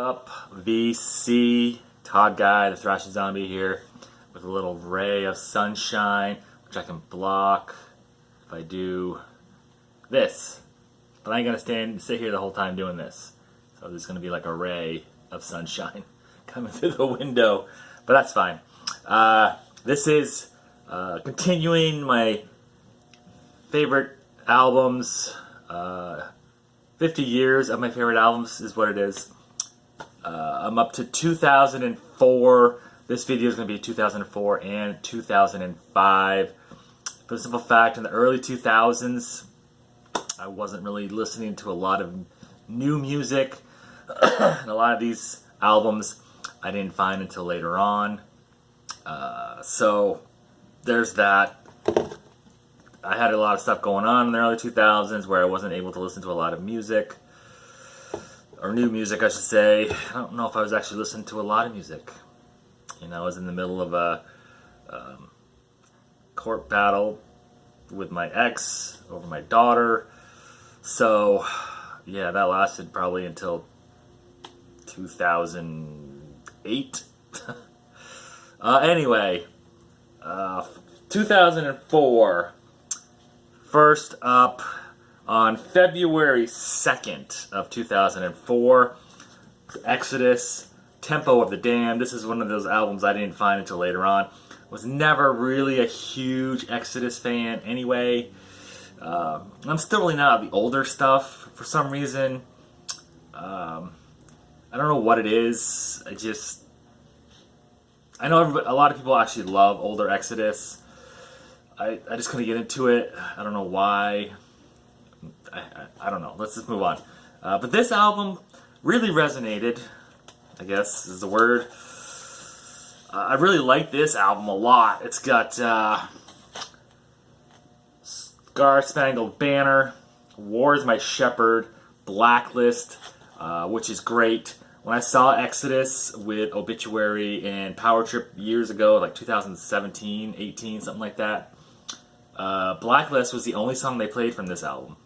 up, VC? Todd Guy, the Thrashing Zombie here, with a little ray of sunshine, which I can block if I do this. But I ain't gonna sit here the whole time doing this. So there's gonna be like a ray of sunshine coming through the window, but that's fine. This is continuing my favorite albums. 50 years of my favorite albums is what it is. I'm up to 2004. This video is going to be 2004 and 2005. For the simple fact, in the early 2000s, I wasn't really listening to a lot of new music. And a lot of these albums I didn't find until later on. So there's that. I had a lot of stuff going on in the early 2000s where I wasn't able to listen to a lot of music. Or new music, I should say. I don't know if I was actually listening to a lot of music. You know, I was in the middle of a court battle with my ex over my daughter. So, yeah, that lasted probably until 2008. Anyway, 2004. First up, on February 2nd of 2004, Exodus, Tempo of the Damned. This is one of those albums I didn't find until later on. Was never really a huge Exodus fan anyway. I'm still really not the older stuff for some reason. I don't know what it is. I know a lot of people actually love older Exodus. I just couldn't get into it. I don't know why. I don't know. Let's just move on. But this album really resonated, I guess is the word. I really like this album a lot. It's got Star Spangled Banner, War is My Shepherd, Blacklist, which is great. When I saw Exodus with Obituary and Power Trip years ago, like 2017, 18, something like that, Blacklist was the only song they played from this album.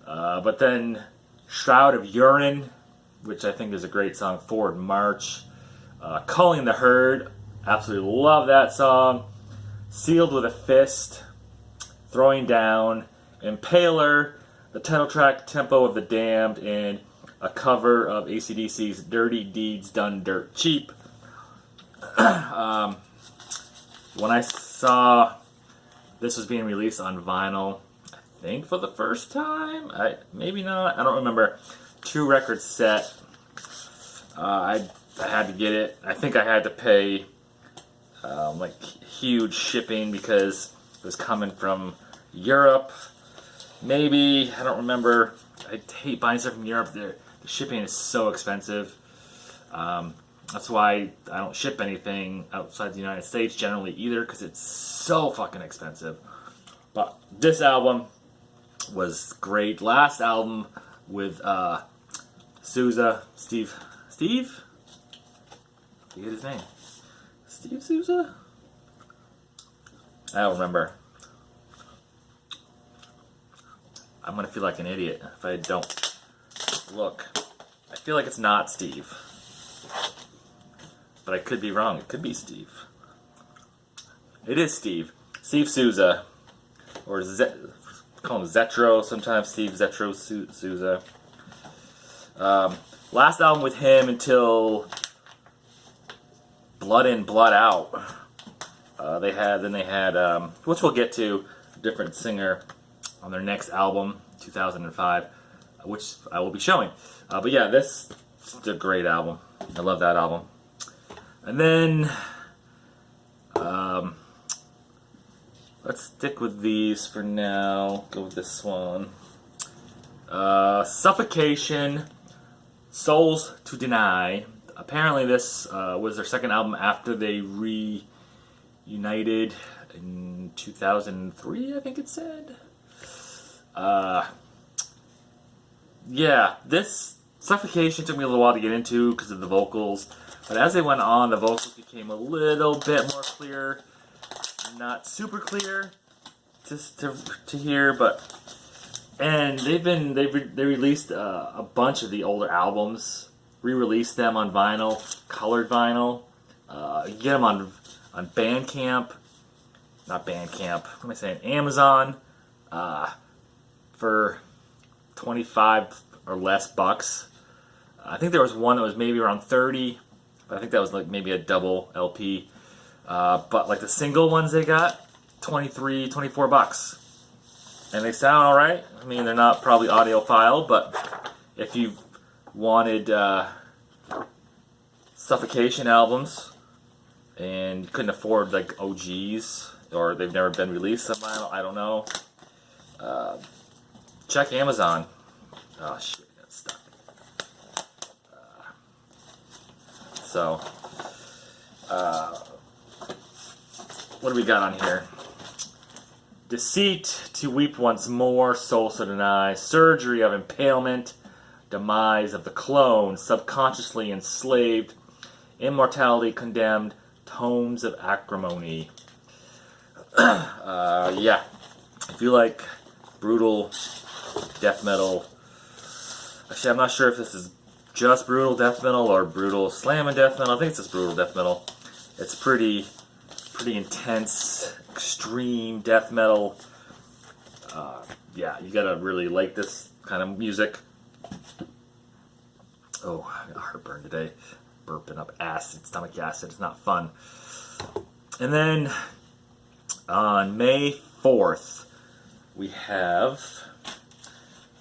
But then Shroud of Urine, which I think is a great song, Forward March, Culling the Herd, absolutely love that song, Sealed with a Fist, Throwing Down, Impaler, the title track Tempo of the Damned, and a cover of AC/DC's Dirty Deeds Done Dirt Cheap. When I saw this was being released on vinyl, I think for the first time, maybe not, I don't remember, 2-record set. I had to get it. I think I had to pay like huge shipping because it was coming from Europe. Maybe, I don't remember. I hate buying stuff from Europe. The shipping is so expensive. That's why I don't ship anything outside the United States generally either, because it's so fucking expensive. But this album was great. Last album with Sousa, Steve? I forget his name. Steve Sousa? I don't remember. I'm gonna feel like an idiot if I don't look. I feel like it's not Steve. But I could be wrong. It could be Steve. It is Steve. Steve Sousa. Or call him Zetro sometimes. Steve Zetro Sousa. Last album with him until Blood In, Blood Out. They had, which we'll get to, a different singer on their next album, 2005, which I will be showing. But yeah, this is a great album. I love that album. And then, let's stick with these for now. Go with this one. Suffocation, Souls to Deny. Apparently this was their second album after they reunited in 2003, I think it said. Yeah, this Suffocation took me a little while to get into because of the vocals. But as they went on, the vocals became a little bit more clear. Not super clear to hear, but... And they released a bunch of the older albums re-released them on vinyl, colored vinyl. You get them on Bandcamp, not Bandcamp. What am I saying? Amazon, for 25 or less bucks. I think there was one that was maybe around 30, but I think that was like maybe a double LP. But like the single ones they got, 23, 24 bucks. And they sound alright. I mean, they're not probably audiophile, but if you wanted Suffocation albums and you couldn't afford like OGs, or they've never been released on vinyl, I don't know, check Amazon. Oh shit, that's stuck. What do we got on here? Deceit, to weep once more, soul so deny, surgery of impalement, demise of the clone, subconsciously enslaved, immortality condemned, tomes of acrimony. Yeah, if you like brutal death metal, actually I'm not sure if this is just brutal death metal or brutal slam and death metal. I think it's just brutal death metal. It's pretty intense, extreme death metal. Yeah, you gotta really like this kind of music. Oh, I got heartburn today. Burping up acid, stomach acid. It's not fun. And then on May 4th, we have,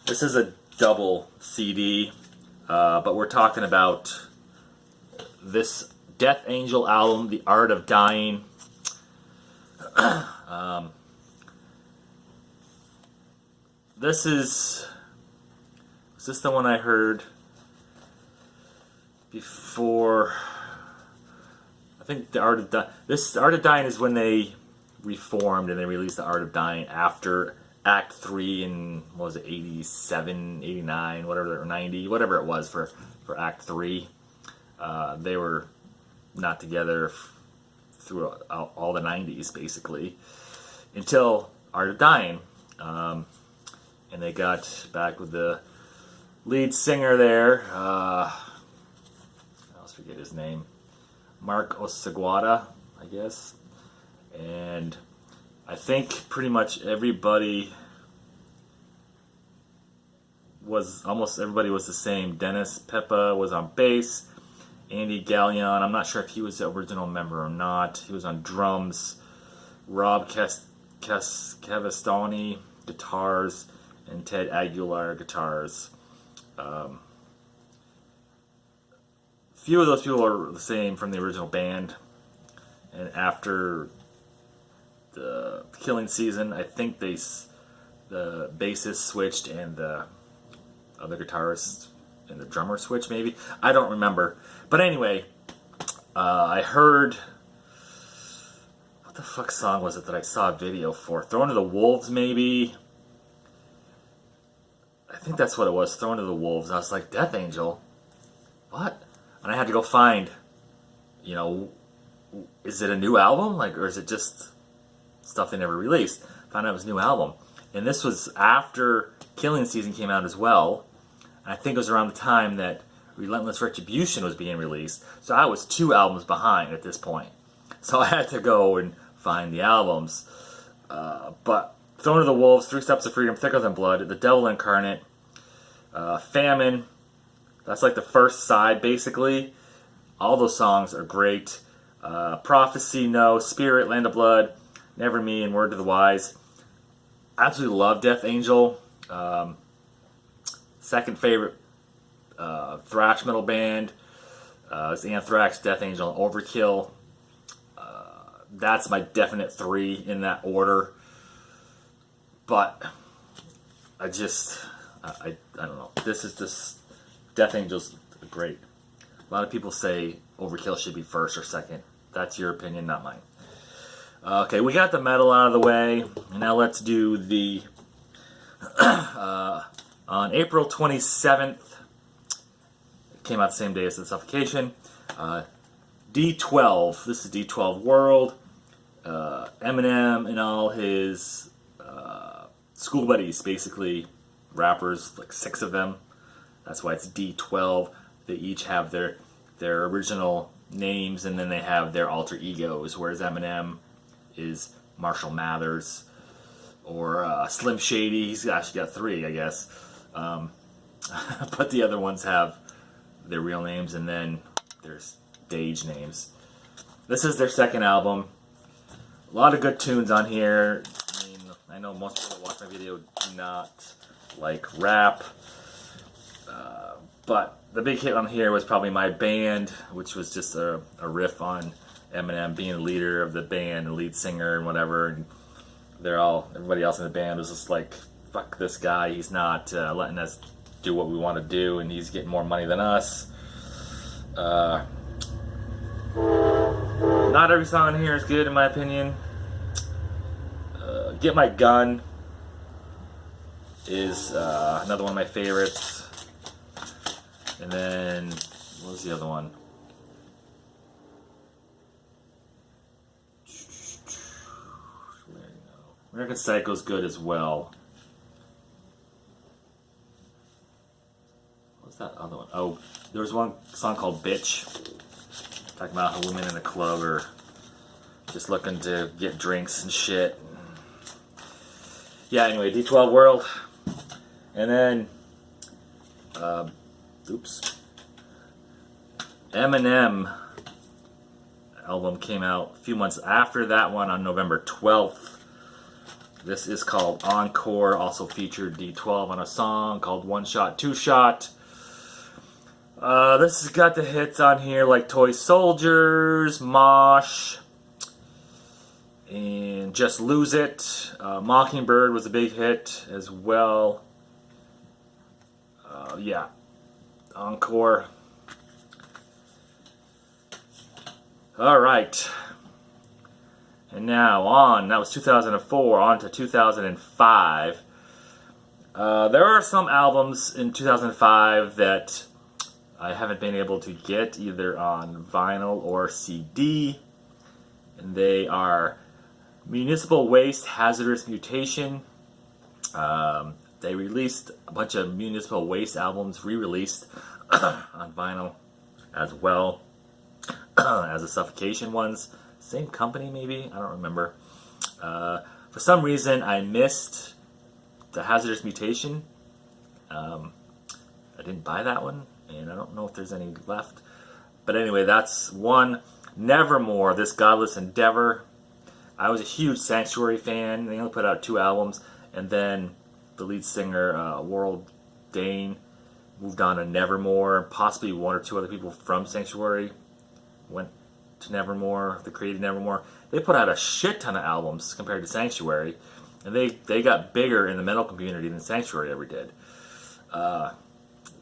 this is a double CD, but we're talking about this Death Angel album, The Art of Dying. Was this the one I heard before? I think The Art of Dying. This Art of Dying is when they reformed and they released The Art of Dying after Act 3 in, what was it, 87, 89, whatever, or 90, whatever it was for Act 3. They were not together through all the 90s, basically, until Art of Dying. And they got back with the lead singer there. I always forget his name. Mark Oseguera, I guess. And I think pretty much everybody almost everybody was the same. Dennis Peppa was on bass. Andy Gallion, I'm not sure if he was the original member or not. He was on drums. Rob Cavastani, guitars. And Ted Aguilar, guitars. Few of those people are the same from the original band. And after the Killing Season, I think the bassist switched and the other guitarist and the drummer switched, maybe. I don't remember. But anyway, I heard, what the fuck song was it that I saw a video for? Thrown to the Wolves, maybe? I think that's what it was, Thrown to the Wolves. I was like, Death Angel? What? And I had to go find, is it a new album? Or is it just stuff they never released? Found out it was a new album. And this was after Killing Season came out as well. And I think it was around the time that Relentless Retribution was being released. So I was 2 albums behind at this point. So I had to go and find the albums. But Thrown to the Wolves, 3 Steps of Freedom, Thicker Than Blood, The Devil Incarnate, Famine. That's like the first side, basically. All those songs are great. Prophecy, No, Spirit, Land of Blood, Never Me, and Word to the Wise. Absolutely love Death Angel. Second favorite thrash metal band is Anthrax, Death Angel, and Overkill. That's my definite 3 in that order. But I don't know. This is just, Death Angel's great. A lot of people say Overkill should be first or second. That's your opinion, not mine. Okay, we got the metal out of the way, and now let's do the on April 27th, it came out the same day as the Suffocation, D12. This is D12 World. Eminem and all his school buddies, basically rappers, like 6 of them. That's why it's D12. they each have their original names, and then they have their alter egos. Whereas Eminem is Marshall Mathers, or Slim Shady. He's actually got 3, I guess. But the other ones have their real names, and then there's stage names. This is their second album. A lot of good tunes on here. I mean, I know most people that watch my video do not like rap, but the big hit on here was probably My Band, which was just a riff on Eminem being the leader of the band, the lead singer and whatever. And everybody else in the band was just like, fuck this guy, he's not letting us do what we want to do, and he's getting more money than us. Not every song in here is good, in my opinion. Get My Gun is another one of my favorites. And then, what was the other one? American Psycho is good as well. What's that other one? Oh, there was one song called Bitch, talking about how women in a club are just looking to get drinks and shit. Yeah, anyway, D12 World. And then, Eminem album came out a few months after that one on November 12th. This is called Encore, also featured D12 on a song called One Shot, Two Shot. This has got the hits on here like Toy Soldiers, Mosh, and Just Lose It. Mockingbird was a big hit as well. Yeah, Encore. Alright. And now that was 2004, on to 2005. There are some albums in 2005 that I haven't been able to get either on vinyl or CD. And they are Municipal Waste, Hazardous Mutation. They released a bunch of Municipal Waste albums, re-released on vinyl as well as the Suffocation ones. Same company, maybe? I don't remember. For some reason, I missed the Hazardous Mutation. I didn't buy that one, and I don't know if there's any left. But anyway, that's one. Nevermore, This Godless Endeavor. I was a huge Sanctuary fan. They only put out 2 albums, and then the lead singer, Warrell Dane, moved on to Nevermore. Possibly 1 or 2 other people from Sanctuary went to Nevermore, the created Nevermore. They put out a shit ton of albums compared to Sanctuary, and they got bigger in the metal community than Sanctuary ever did. A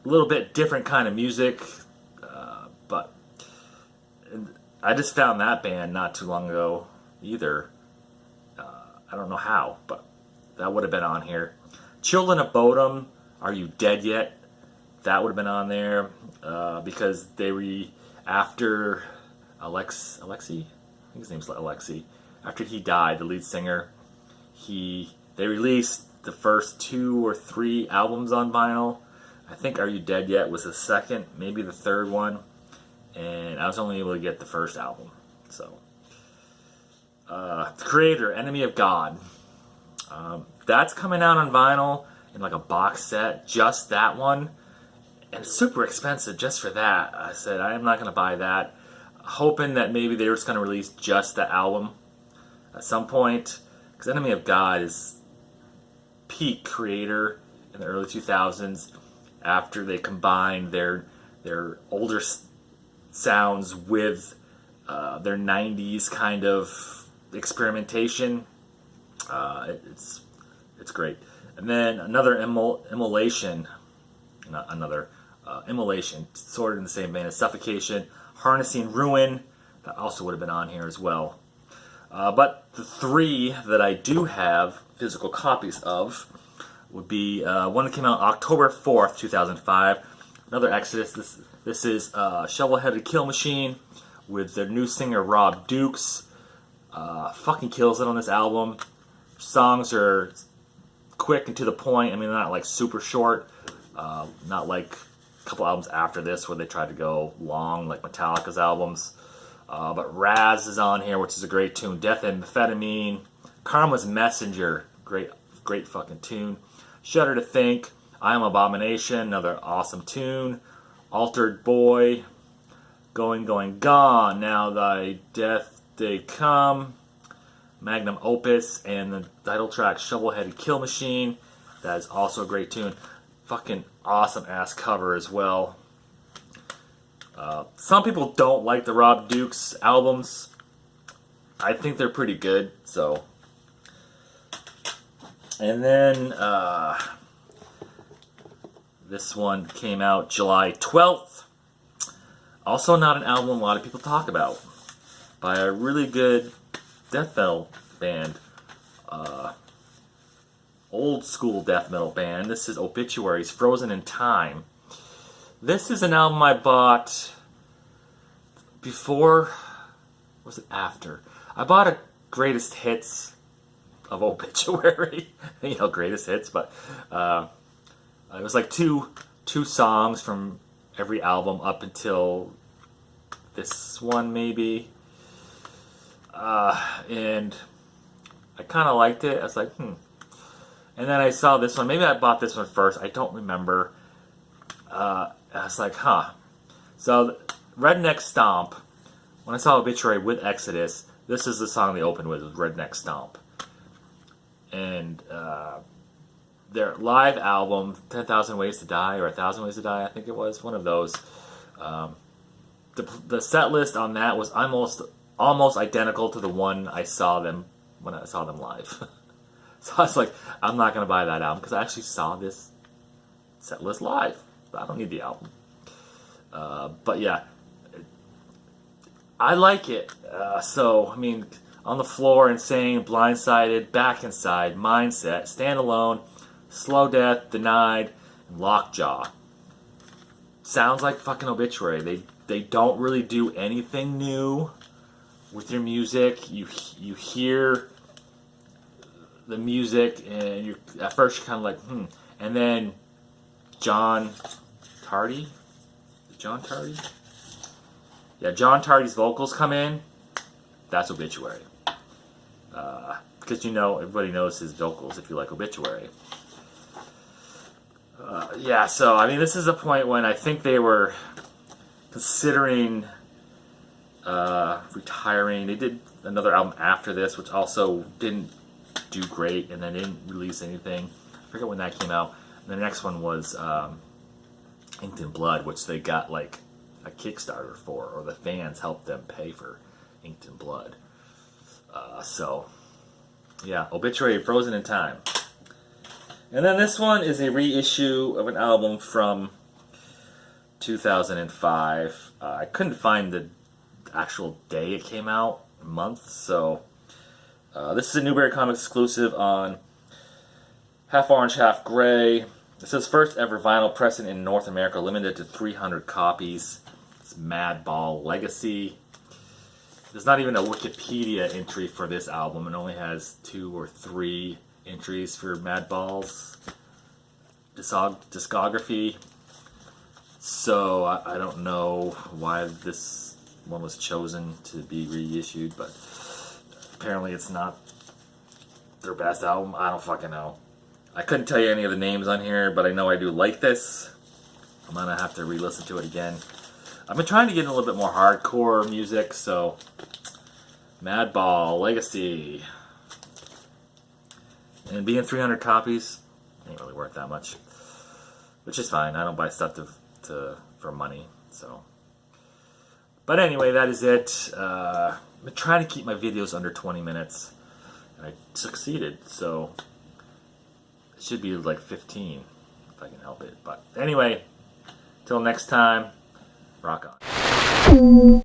little bit different kind of music, but I just found that band not too long ago either. I don't know how, but that would have been on here. Children of Bodom, Are You Dead Yet? That would have been on there because they after Alexi, I think his name's Alexi. After he died, the lead singer, they released the first 2 or 3 albums on vinyl. I think Are You Dead Yet was the second, maybe the third one, and I was only able to get the first album. So, the Creator, Enemy of God. That's coming out on vinyl in like a box set, just that one, and super expensive just for that. I said, I am not going to buy that, hoping that maybe they were just going to release just the album at some point, because Enemy of God is peak Creator in the early 2000s, after they combined their older sounds with their 90s kind of experimentation. It's great. And then another Immolation, sort of in the same vein as Suffocation, Harnessing Ruin, that also would have been on here as well. But the 3 that I do have physical copies of would be one that came out October 4th, 2005. Another Exodus. This is Shovel-Headed Kill Machine with their new singer Rob Dukes. Fucking kills it on this album. Songs are quick and to the point. I mean, they're not like super short, not like couple albums after this where they tried to go long, like Metallica's albums. But Raz is on here, which is a great tune. Death Amphetamine, Karma's Messenger, great fucking tune. Shudder to Think, I Am Abomination, another awesome tune. Altered Boy, Going, Going, Gone, Now Thy Death They Come, Magnum Opus, and the title track Shovel-Headed Kill Machine. That is also a great tune. Fucking awesome ass cover as well. Some people don't like the Rob Dukes albums. I think they're pretty good, so. And then this one came out July 12th. Also not an album a lot of people talk about. By a really good death metal band. Old school death metal band. This is Obituaries, Frozen in Time. This is an album I bought before, was it after? I bought a greatest hits of Obituary. You know, greatest hits, but it was like two songs from every album up until this one maybe. And I kind of liked it. I was like, And then I saw this one. Maybe I bought this one first. I don't remember. I was like, So, Redneck Stomp. When I saw Obituary with Exodus, this is the song they opened with, Redneck Stomp. And their live album, 10,000 Ways to Die, or 1,000 Ways to Die, I think it was, one of those. The set list on that was almost identical to the one I saw them when I saw them live. So I was like, I'm not going to buy that album because I actually saw this set list live. I don't need the album. But yeah, I like it. So, I mean, On the Floor, Insane, Blindsided, Back Inside, Mindset, Standalone, Slow Death, Denied, and Lockjaw. Sounds like fucking Obituary. They don't really do anything new with their music. You hear the music and at first you're kind of like, And then John Tardy? Yeah, John Tardy's vocals come in. That's Obituary. Because everybody knows his vocals if you like Obituary. Yeah, so, I mean, this is a point when I think they were considering retiring. They did another album after this, which also didn't do great, and then didn't release anything. I forget when that came out. And the next one was Inked in Blood, which they got like a Kickstarter for, or the fans helped them pay for Inked in Blood. So, yeah, Obituary, Frozen in Time. And then this one is a reissue of an album from 2005. I couldn't find the actual day it came out, month, so this is a Newberry Comics exclusive on Half Orange, Half Gray. It says first ever vinyl pressing in North America, limited to 300 copies. It's Madball Legacy. There's not even a Wikipedia entry for this album. It only has 2 or 3 entries for Madball's discography. So I don't know why this one was chosen to be reissued, but apparently it's not their best album. I don't fucking know. I couldn't tell you any of the names on here, but I know I do like this. I'm gonna have to re-listen to it again. I've been trying to get in a little bit more hardcore music, so Madball Legacy. And being 300 copies ain't really worth that much, which is fine. I don't buy stuff for money, so. But anyway, that is it. I've been trying to keep my videos under 20 minutes, and I succeeded. So it should be like 15 if I can help it. But anyway, till next time, rock on.